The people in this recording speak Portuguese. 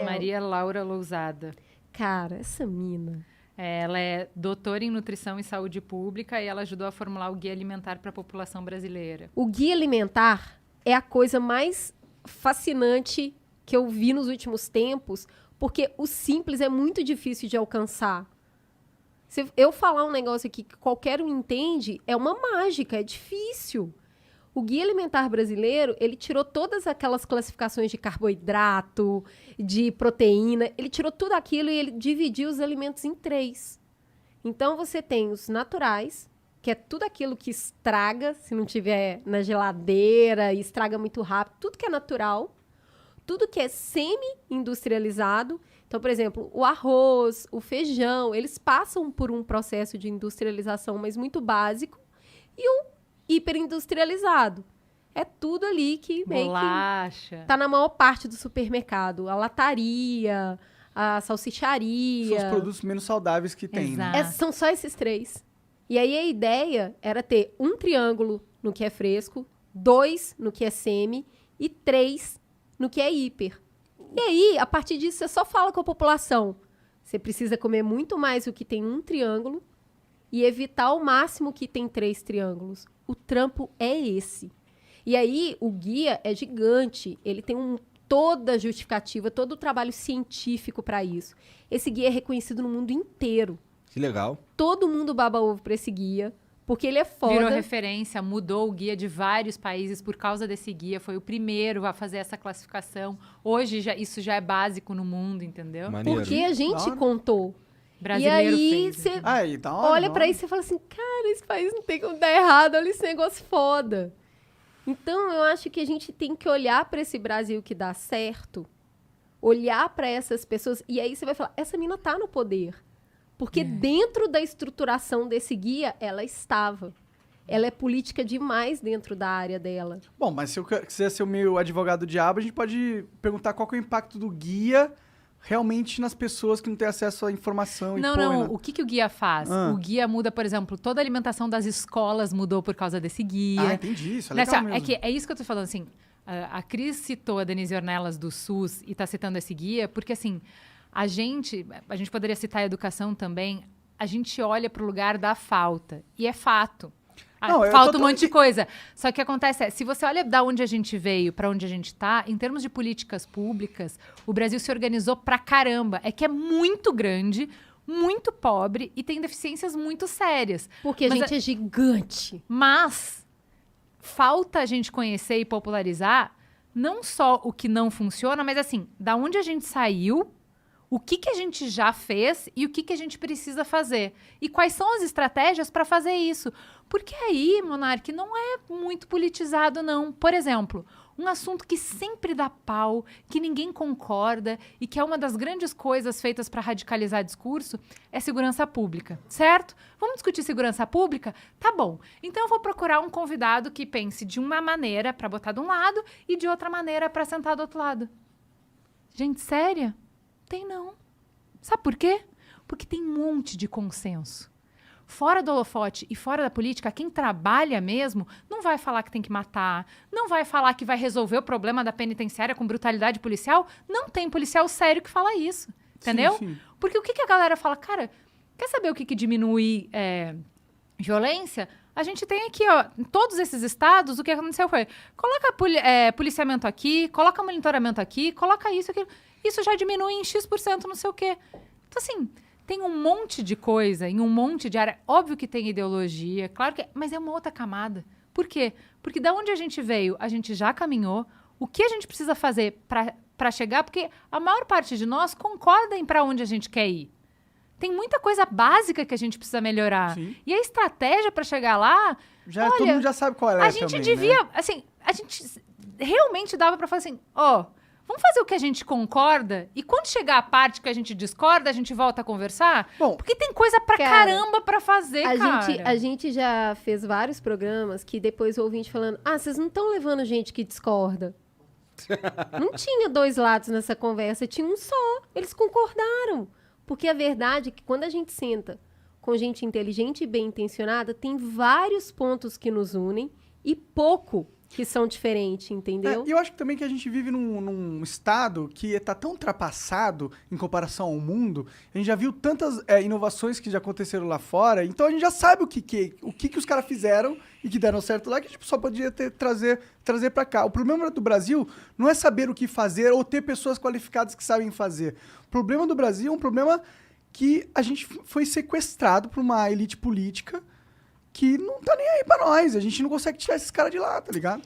Maria Laura Lousada. Cara, essa mina... Ela é doutora em nutrição e saúde pública e ela ajudou a formular o Guia Alimentar para a população brasileira. O Guia Alimentar é a coisa mais fascinante que eu vi nos últimos tempos, porque o simples é muito difícil de alcançar. Se eu falar um negócio aqui que qualquer um entende, é uma mágica, é difícil. O Guia Alimentar Brasileiro, ele tirou todas aquelas classificações de carboidrato, de proteína, ele tirou tudo aquilo e ele dividiu os alimentos em 3. Então, você tem os naturais, que é tudo aquilo que estraga, se não tiver na geladeira, e estraga muito rápido, tudo que é natural, tudo que é semi-industrializado. Então, por exemplo, o arroz, o feijão, eles passam por um processo de industrialização, mas muito básico, e o hiperindustrializado. É tudo ali que meio Bolacha. que tá na maior parte do supermercado. A lataria, a salsicharia. São os produtos menos saudáveis que tem, né? Exato. São só esses 3. E aí a ideia era ter um triângulo no que é fresco, 2 no que é semi e 3 no que é hiper. E aí, a partir disso, você só fala com a população. Você precisa comer muito mais o que tem um triângulo e evitar ao máximo o que tem 3 triângulos. O trampo é esse. E aí, o guia é gigante. Ele tem toda a justificativa, todo o trabalho científico para isso. Esse guia é reconhecido no mundo inteiro. Que legal. Todo mundo baba ovo para esse guia, porque ele é foda. Virou referência, mudou o guia de vários países por causa desse guia. Foi o primeiro a fazer essa classificação. Hoje, isso já é básico no mundo, entendeu? Maneiro. Porque a gente Claro. contou. Brasileiro e aí, fez. você Aí, da hora, olha da pra hora. isso e fala assim, cara, esse país não tem como dar errado, olha esse negócio foda. Então, eu acho que a gente tem que olhar pra esse Brasil que dá certo, olhar pra essas pessoas, e aí você vai falar, essa mina tá no poder. Porque dentro da estruturação desse guia, ela estava. Ela é política demais dentro da área dela. Bom, mas se eu quiser ser o meu advogado diabo, a gente pode perguntar qual que é o impacto do guia realmente nas pessoas que não têm acesso à informação. Não. O que o guia faz? Ah. O guia muda, por exemplo, toda a alimentação das escolas mudou por causa desse guia. Ah, entendi. Isso é legal mesmo. É isso que eu tô falando, assim. A Cris citou a Denise Ornelas do SUS e tá citando esse guia, porque, assim, a gente poderia citar a educação também, a gente olha pro lugar da falta. E é fato. Não, eu Falta tô um monte de coisa. Só que o que acontece se você olha da onde a gente veio para onde a gente tá, em termos de políticas públicas, o Brasil se organizou pra caramba. É que é muito grande, muito pobre e tem deficiências muito sérias. Porque a gente é gigante. Mas falta a gente conhecer e popularizar não só o que não funciona, mas assim, da onde a gente saiu, o que a gente já fez e o que a gente precisa fazer. E quais são as estratégias para fazer isso. Porque aí, Monark, não é muito politizado, não. Por exemplo, um assunto que sempre dá pau, que ninguém concorda e que é uma das grandes coisas feitas para radicalizar discurso é segurança pública, certo? Vamos discutir segurança pública? Tá bom. Então eu vou procurar um convidado que pense de uma maneira para botar de um lado e de outra maneira para sentar do outro lado. Gente, séria? Tem não. Sabe por quê? Porque tem um monte de consenso. Fora do holofote e fora da política, quem trabalha mesmo não vai falar que tem que matar, não vai falar que vai resolver o problema da penitenciária com brutalidade policial. Não tem policial sério que fala isso, entendeu? Sim. Porque o que a galera fala? Cara, quer saber o que diminui violência? A gente tem aqui, ó, em todos esses estados, o que aconteceu foi, coloca policiamento aqui, coloca monitoramento aqui, coloca isso, aquilo. Isso já diminui em X% não sei o quê. Então, assim, tem um monte de coisa, em um monte de área. Óbvio que tem ideologia, claro que mas é uma outra camada. Por quê? Porque da onde a gente veio, a gente já caminhou. O que a gente precisa fazer para chegar? Porque a maior parte de nós concorda em para onde a gente quer ir. Tem muita coisa básica que a gente precisa melhorar. Sim. E a estratégia para chegar lá... Todo olha, mundo já sabe qual é a gente também, devia... né? Assim, a gente realmente dava para falar assim, vamos fazer o que a gente concorda e quando chegar a parte que a gente discorda, a gente volta a conversar? Bom, Porque tem coisa pra cara, caramba pra fazer, cara. A gente já fez vários programas que depois o ouvinte falando, vocês não estão levando gente que discorda. Não tinha 2 lados nessa conversa, tinha um só. Eles concordaram. Porque a verdade é que quando a gente senta com gente inteligente e bem intencionada, tem vários pontos que nos unem e pouco que são diferentes, entendeu? E eu acho também que a gente vive num estado que está tão ultrapassado em comparação ao mundo. A gente já viu tantas inovações que já aconteceram lá fora, então a gente já sabe o que os caras fizeram e que deram certo lá, que a gente só podia trazer para cá. O problema do Brasil não é saber o que fazer ou ter pessoas qualificadas que sabem fazer. O problema do Brasil é um problema que a gente foi sequestrado por uma elite política que não tá nem aí pra nós. A gente não consegue tirar esses caras de lá, tá ligado?